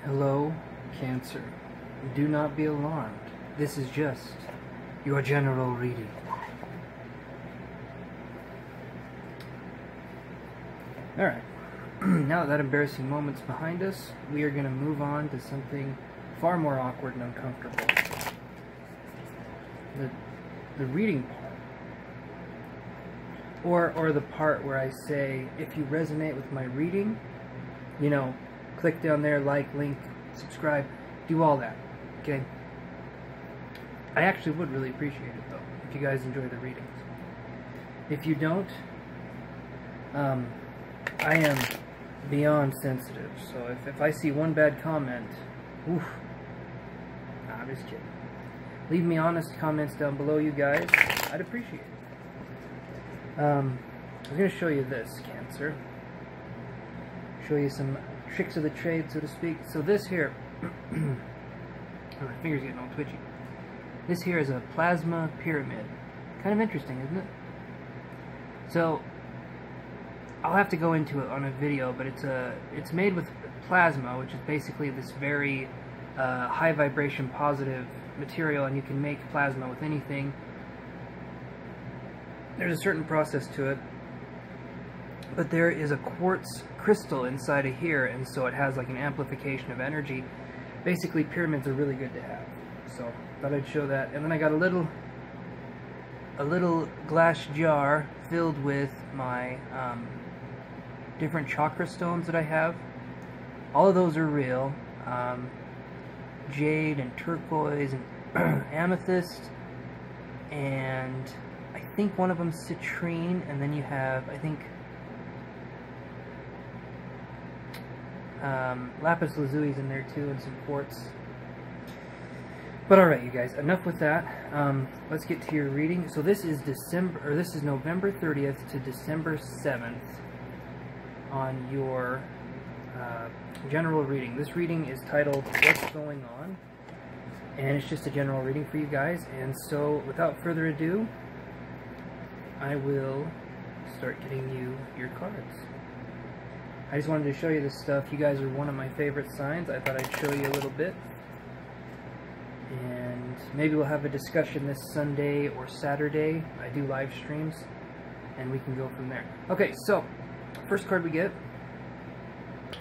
Hello, Cancer. Do not be alarmed. This is just your general reading. Alright, now that embarrassing moment's behind us, we are going to move on to something far more awkward and uncomfortable. The reading part. Or the part where I say, if you resonate with my reading, you know, click down there, like, link, subscribe, do all that, okay? I actually would really appreciate it, though, if you guys enjoy the readings. If you don't, I am beyond sensitive, so if I see one bad comment, oof, nah, I'm just kidding. Leave me honest comments down below, you guys. I'd appreciate it. I was going to show you this, Cancer. Show you some tricks of the trade, so to speak. So this here, oh, my finger's getting all twitchy. This here is a plasma pyramid. Kind of interesting, isn't it? So I'll have to go into it on a video, but it's made with plasma, which is basically this very high vibration positive material, and you can make plasma with anything. There's a certain process to it, but there is a quartz crystal inside of here, and so it has like an amplification of energy. Basically, pyramids are really good to have, so thought I'd show that. And then I got a little glass jar filled with my different chakra stones that I have. All of those are real. Jade and turquoise and amethyst, and I think one of them's citrine, and then you have, I think, lapis lazuli's in there too, and some quartz. But alright, you guys, enough with that. Let's get to your reading. So this is November 30th to December 7th on your general reading. This reading is titled What's Going On? And it's just a general reading for you guys. And so, without further ado, I will start getting you your cards. I just wanted to show you this stuff. You guys are one of my favorite signs. I thought I'd show you a little bit. And maybe we'll have a discussion this Sunday or Saturday. I do live streams, and we can go from there. Okay, so, first card we get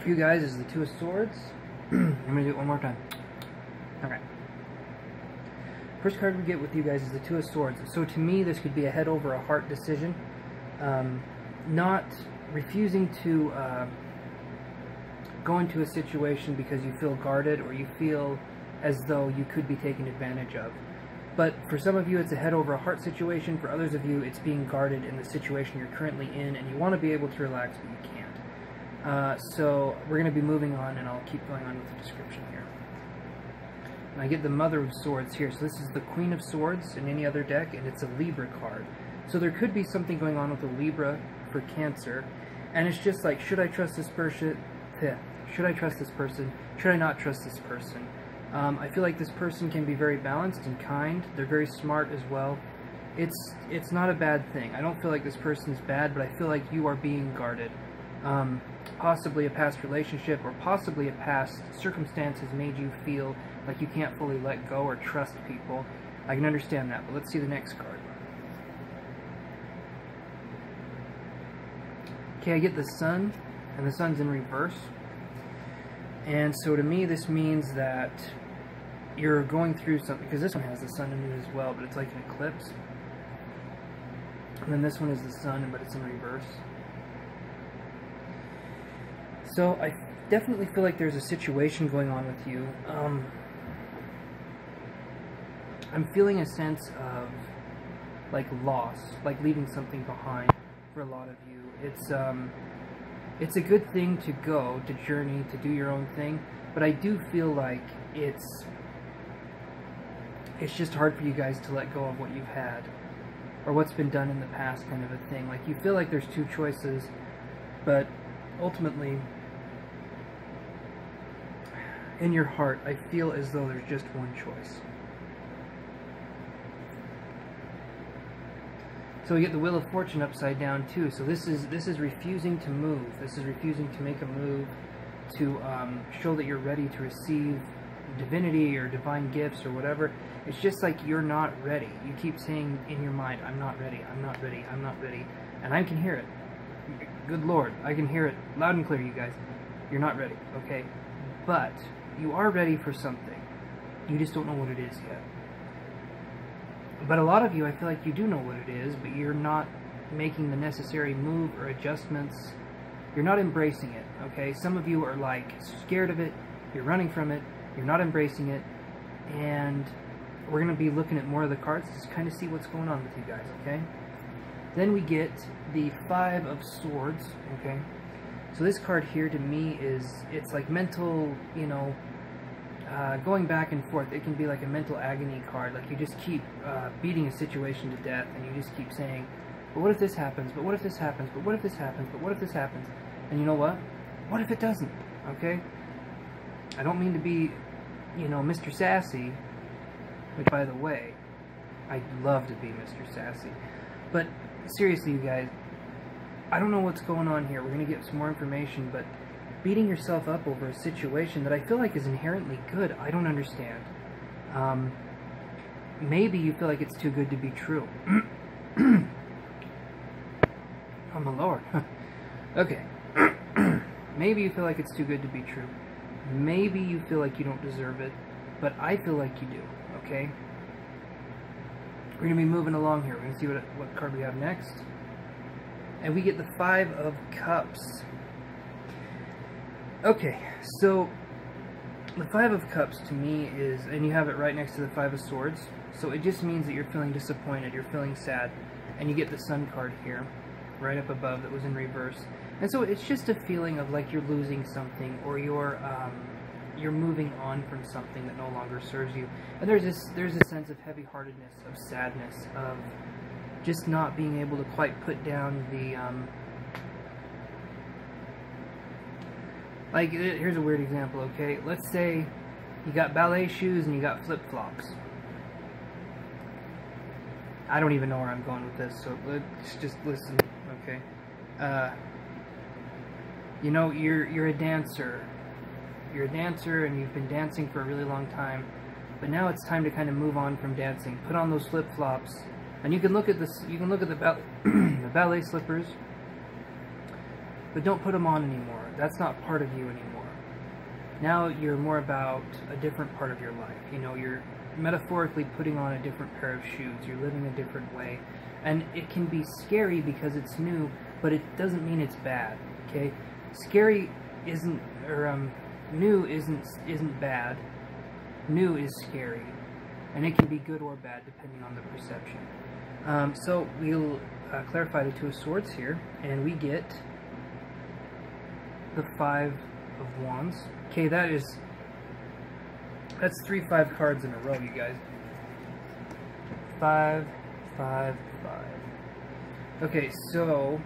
for you guys is the Two of Swords. I'm going to do it one more time. Okay. First card we get with you guys is the Two of Swords. So to me, this could be a head over a heart decision. Not refusing to go into a situation because you feel guarded or you feel as though you could be taken advantage of. But for some of you, it's a head over a heart situation. For others of you, it's being guarded in the situation you're currently in, and you want to be able to relax, but you can't. So we're going to be moving on, and I'll keep going on with the description here. And I get the Mother of Swords here. So this is the Queen of Swords in any other deck, and it's a Libra card. So there could be something going on with the Libra for Cancer, and it's just like, should I trust this person? Should I trust this person? Should I not trust this person? I feel like this person can be very balanced and kind. They're very smart as well. It's not a bad thing. I don't feel like this person is bad, but I feel like you are being guarded. Possibly a past relationship or possibly a past circumstance has made you feel like you can't fully let go or trust people. I can understand that, but let's see the next card. Okay, I get the Sun, and the Sun's in reverse. And so to me, this means that you're going through something, because this one has the Sun in it as well, but it's like an eclipse. And then this one is the Sun, but it's in reverse. So I definitely feel like there's a situation going on with you. I'm feeling a sense of like loss, like leaving something behind for a lot of you. It's a good thing to go, to journey, to do your own thing, but I do feel like it's just hard for you guys to let go of what you've had, or what's been done in the past, kind of a thing. Like, you feel like there's two choices, but ultimately, in your heart, I feel as though there's just one choice. So we get the Wheel of Fortune upside down too. So this is refusing to move. This is refusing to make a move. to show that you're ready to receive divinity or divine gifts or whatever. It's just like you're not ready. You keep saying in your mind, I'm not ready, I'm not ready, I'm not ready. And I can hear it. Good Lord, I can hear it loud and clear, you guys. You're not ready, okay? But you are ready for something. You just don't know what it is yet. But a lot of you, I feel like you do know what it is, but you're not making the necessary move or adjustments. You're not embracing it, okay? Some of you are like scared of it, you're running from it, you're not embracing it, and we're going to be looking at more of the cards to kind of see what's going on with you guys, okay? Then we get the Five of Swords, okay? So this card here to me is, it's like mental, you know, going back and forth. It can be like a mental agony card, like you just keep beating a situation to death, and you just keep saying, but what if this happens, but what if this happens, but what if this happens, but what if this happens? And you know what? What if it doesn't, okay? I don't mean to be, you know, Mr. Sassy, but by the way, I'd love to be Mr. Sassy. But seriously, you guys, I don't know what's going on here. We're going to get some more information, but beating yourself up over a situation that I feel like is inherently good, I don't understand. Maybe you feel like it's too good to be true. Oh my Lord. Okay. Maybe you feel like it's too good to be true. Maybe you feel like you don't deserve it, but I feel like you do, okay? We're going to be moving along here. We're going to see what card we have next. And we get the Five of Cups. Okay, so the Five of Cups to me is, and you have it right next to the Five of Swords, so it just means that you're feeling disappointed, you're feeling sad, and you get the Sun card here, right up above that was in reverse. And so it's just a feeling of like you're losing something, or you're moving on from something that no longer serves you. And there's a sense of heavy-heartedness, of sadness, of just not being able to quite put down the like, here's a weird example, okay? Let's say you got ballet shoes and you got flip-flops. I don't even know where I'm going with this, so let's just listen, okay? You know, you're a dancer. You're a dancer and you've been dancing for a really long time, but now it's time to kind of move on from dancing. Put on those flip-flops, and you can look at this. You can look at the the ballet slippers, but don't put them on anymore. That's not part of you anymore. Now you're more about a different part of your life. You know, you're metaphorically putting on a different pair of shoes. You're living a different way, and it can be scary because it's new, but it doesn't mean it's bad. Okay, scary isn't, or new isn't bad. New is scary, and it can be good or bad depending on the perception. So we'll clarify the Two of Swords here, and we get the Five of Wands. Okay, that's 3 5 cards in a row, you guys. 5, 5, 5. Okay, so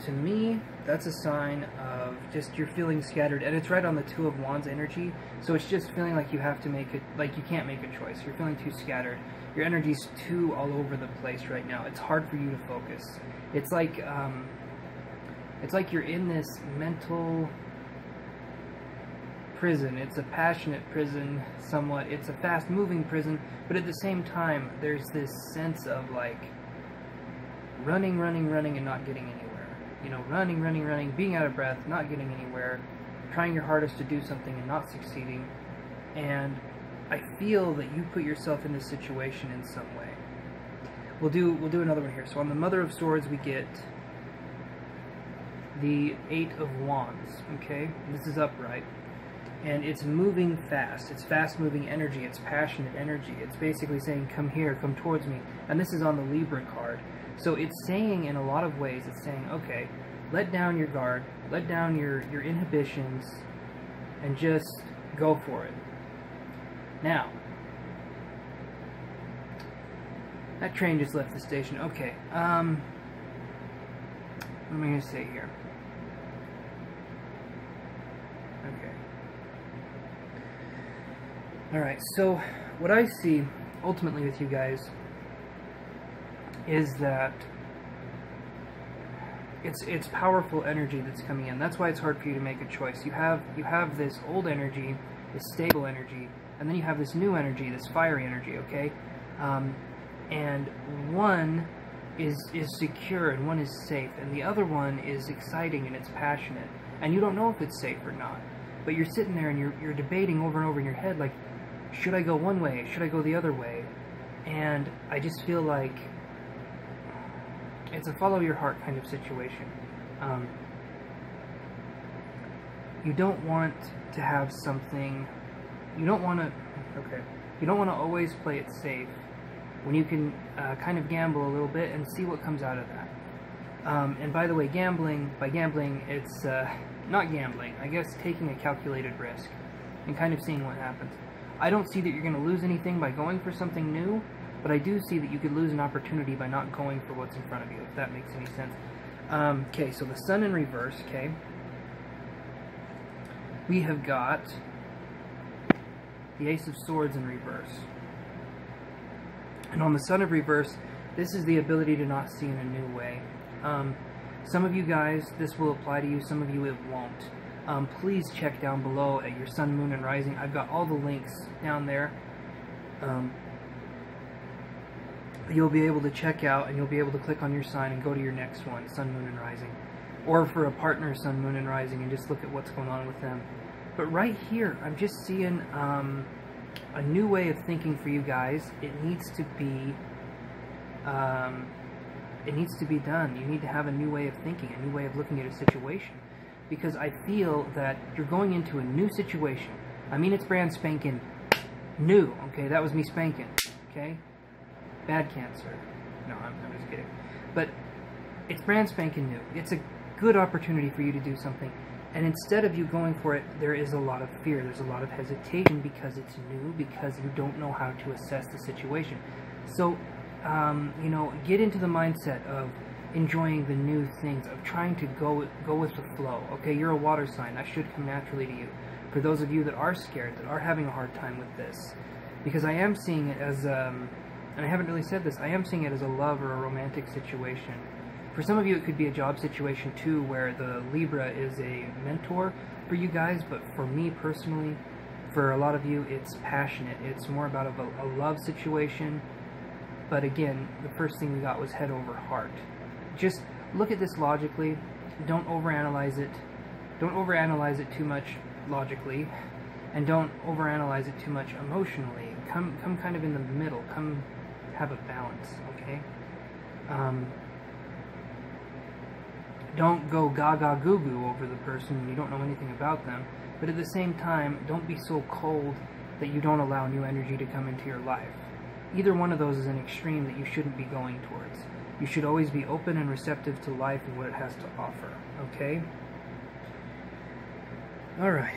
to me, that's a sign of just you're feeling scattered, and it's right on the Two of Wands energy. So it's just feeling like you have to make it, like you can't make a choice. You're feeling too scattered. Your energy's too all over the place right now. It's hard for you to focus. It's like you're in this mental prison. It's a passionate prison, somewhat. It's a fast-moving prison, but at the same time, there's this sense of like running, and not getting anywhere. You know, running, being out of breath, not getting anywhere, trying your hardest to do something and not succeeding. And I feel that you put yourself in this situation in some way. We'll do another one here. So on the Mother of Swords, we get the Eight of Wands. Okay, this is upright, and it's moving fast. It's fast-moving energy. It's passionate energy. It's basically saying, "Come here, come towards me." And this is on the Libra card. So it's saying, in a lot of ways, it's saying, okay, let down your guard, let down your inhibitions, and just go for it. Now, that train just left the station. Okay, what am I going to say here? Okay. Alright, so what I see, ultimately with you guys, is that it's powerful energy that's coming in. That's why it's hard for you to make a choice. You have this old energy, this stable energy, and then you have this new energy, this fiery energy, okay? And one is secure and one is safe, and the other one is exciting and it's passionate, and you don't know if it's safe or not. But you're sitting there and you're debating over and over in your head, like, should I go one way? Should I go the other way? And I just feel like it's a follow your heart kind of situation. You don't want to have something, you don't want to always play it safe when you can kind of gamble a little bit and see what comes out of that. And by the way, by gambling, it's not gambling, I guess taking a calculated risk and kind of seeing what happens. I don't see that you're going to lose anything by going for something new, but I do see that you could lose an opportunity by not going for what's in front of you, if that makes any sense. Okay, so the Sun in reverse, okay. We have got the Ace of Swords in reverse. And on the Sun of reverse, this is the ability to not see in a new way. Some of you guys, this will apply to you, some of you it won't. Please check down below at your Sun, Moon, and Rising. I've got all the links down there. You'll be able to check out, and you'll be able to click on your sign and go to your next one, Sun, Moon, and Rising. Or for a partner, Sun, Moon, and Rising, and just look at what's going on with them. But right here, I'm just seeing a new way of thinking for you guys. It needs to be done. You need to have a new way of thinking, a new way of looking at a situation. Because I feel that you're going into a new situation. I mean, it's brand spanking new, okay? That was me spanking, okay? Bad Cancer. No, I'm just kidding. But it's brand spanking new. It's a good opportunity for you to do something. And instead of you going for it, there is a lot of fear. There's a lot of hesitation because it's new, because you don't know how to assess the situation. So, you know, get into the mindset of enjoying the new things, of trying to go with the flow. Okay, you're a water sign. That should come naturally to you. For those of you that are scared, that are having a hard time with this, because I am seeing it as, and I haven't really said this, I am seeing it as a love or a romantic situation. For some of you, it could be a job situation too, where the Libra is a mentor for you guys, but for me personally, for a lot of you, it's passionate. It's more about a love situation. But again, the first thing we got was head over heart. Just look at this logically. Don't overanalyze it. Don't overanalyze it too much logically, and don't overanalyze it too much emotionally. Come kind of in the middle. Come have a balance, okay? Don't go gaga goo goo over the person when you don't know anything about them. But at the same time, don't be so cold that you don't allow new energy to come into your life. Either one of those is an extreme that you shouldn't be going towards. You should always be open and receptive to life and what it has to offer, okay? Alright,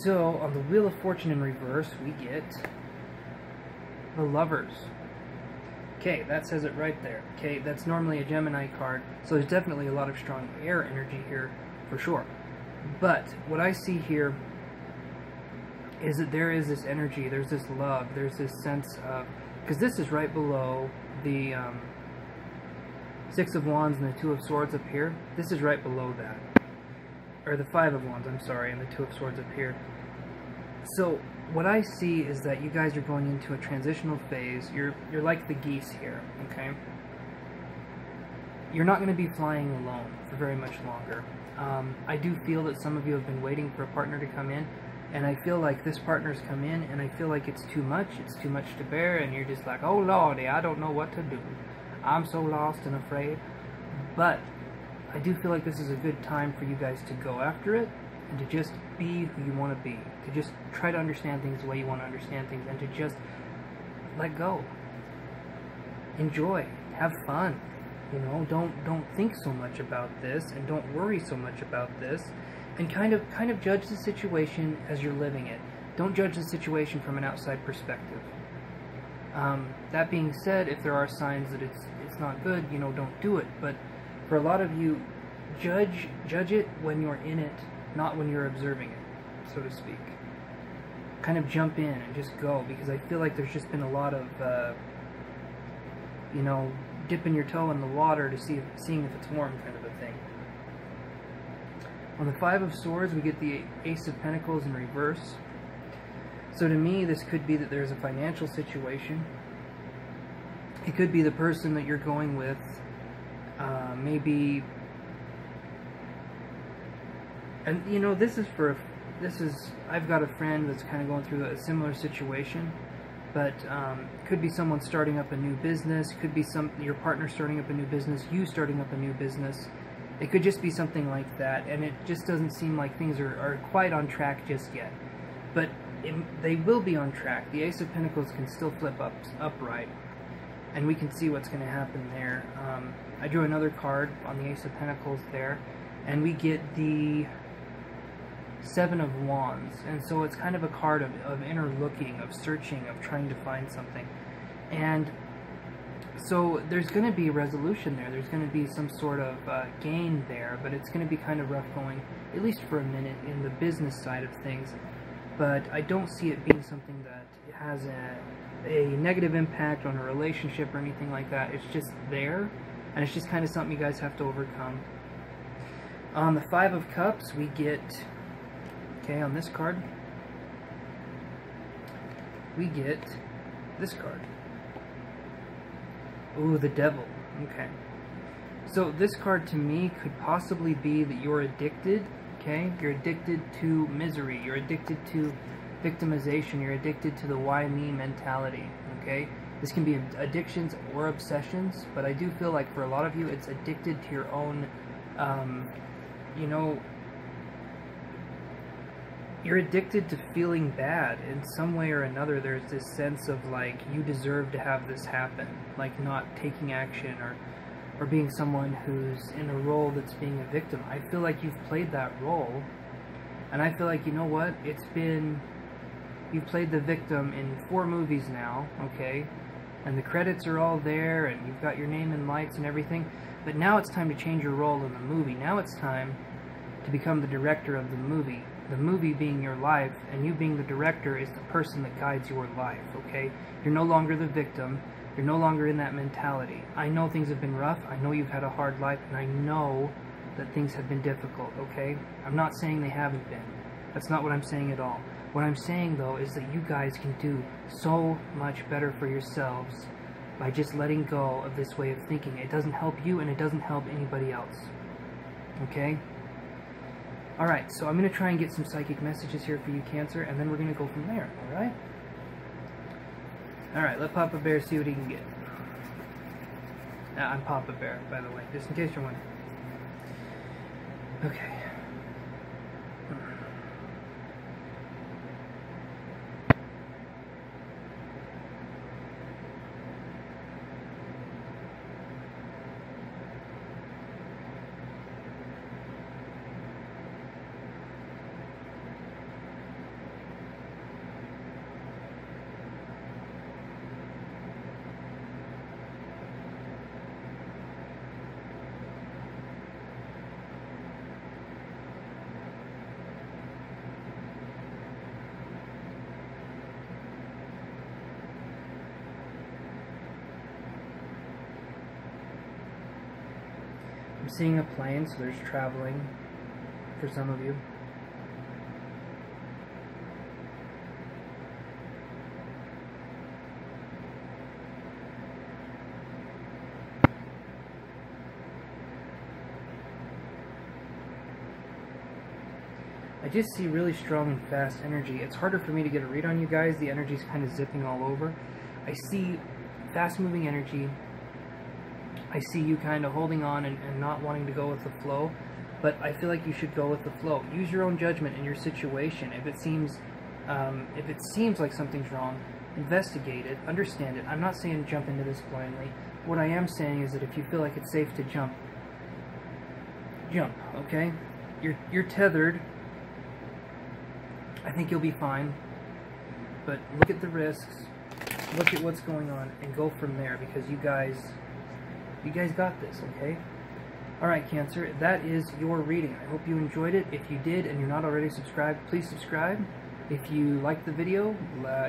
so on the Wheel of Fortune in reverse, we get the Lovers. Okay, that says it right there. Okay, that's normally a Gemini card, so there's definitely a lot of strong air energy here, for sure. But what I see here is that there is this energy, there's this love, there's this sense of, because this is right below the Six of Wands and the Two of Swords up here. This is right below that. Or the Five of Wands, I'm sorry, and the Two of Swords up here. So what I see is that you guys are going into a transitional phase. You're like the geese here, okay? You're not going to be flying alone for very much longer. I do feel that some of you have been waiting for a partner to come in, and I feel like this partner's come in, and I feel like it's too much to bear, and you're just like, oh lordy, I don't know what to do. I'm so lost and afraid. But I do feel like this is a good time for you guys to go after it, and to just be who you want to be, to just try to understand things the way you want to understand things, and to just let go, enjoy, have fun. You know, don't think so much about this, and don't worry so much about this, and kind of judge the situation as you're living it. Don't judge the situation from an outside perspective. That being said, if there are signs that it's not good, you know, don't do it. But for a lot of you, judge it when you're in it, not when you're observing it, so to speak. Kind of jump in and just go, because I feel like there's just been a lot of, you know, dipping your toe in the water to seeing if it's warm kind of a thing. On the Five of Swords, we get the Ace of Pentacles in reverse. So to me, this could be that there's a financial situation. It could be the person that you're going with, maybe, and you know, I've got a friend that's kind of going through a similar situation, but could be someone starting up a new business, could be your partner starting up a new business, you starting up a new business. It could just be something like that, and it just doesn't seem like things are quite on track just yet. But they will be on track. The Ace of Pentacles can still flip upright, and we can see what's going to happen there. I drew another card on the Ace of Pentacles there, and we get the Seven of Wands, and so it's kind of a card of inner looking, of searching, of trying to find something. And so there's going to be a resolution there. There's going to be some sort of gain there, but it's going to be kind of rough going, at least for a minute, in the business side of things. But I don't see it being something that has a negative impact on a relationship or anything like that. It's just there, and it's just kind of something you guys have to overcome. On the Five of Cups, we get, okay, on this card, we get this card. Ooh, the Devil. Okay. So this card to me could possibly be that you're addicted, okay? You're addicted to misery. You're addicted to victimization. You're addicted to the why me mentality, okay? This can be addictions or obsessions, but I do feel like for a lot of you, it's addicted to your own, you know, you're addicted to feeling bad in some way or another. There's this sense of like, you deserve to have this happen, like not taking action or being someone who's in a role that's being a victim. I feel like you've played that role, and I feel like, you know what, you've played the victim in 4 movies now, okay, and the credits are all there, and you've got your name in lights and everything, but now it's time to change your role in the movie. Now it's time to become the director of the movie being your life, and you being the director is the person that guides your life, okay? You're no longer the victim. You're no longer in that mentality. I know things have been rough. I know you've had a hard life, and I know that things have been difficult, okay? I'm not saying they haven't been. That's not what I'm saying at all. What I'm saying, though, is that you guys can do so much better for yourselves by just letting go of this way of thinking. It doesn't help you, and it doesn't help anybody else, okay? Alright, so I'm going to try and get some psychic messages here for you, Cancer, and then we're going to go from there, alright? Alright, let Papa Bear see what he can get. I'm Papa Bear, by the way, just in case you're wondering. Okay. I'm seeing a plane, so there's traveling for some of you. I just see really strong and fast energy. It's harder for me to get a read on you guys. The energy's kind of zipping all over. I see fast-moving energy. I see you kind of holding on and not wanting to go with the flow, but I feel like you should go with the flow. Use your own judgment in your situation. If it seems like something's wrong, investigate it, understand it. I'm not saying jump into this blindly. What I am saying is that if you feel like it's safe to jump, okay? You're tethered. I think you'll be fine, but look at the risks, look at what's going on, and go from there, because you guys got this, okay? Alright, Cancer, that is your reading. I hope you enjoyed it. If you did and you're not already subscribed, please subscribe. If you liked the video,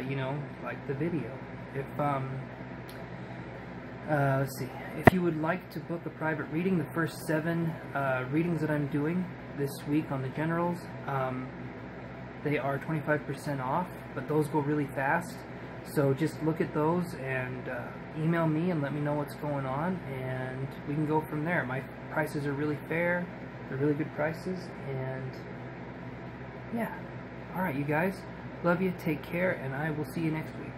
you know, like the video. If, let's see. If you would like to book a private reading, the first 7 readings that I'm doing this week on the generals. They are 25% off, but those go really fast. So just look at those and email me and let me know what's going on, and we can go from there. My prices are really fair. They're really good prices, and yeah. Alright, you guys. Love you. Take care, and I will see you next week.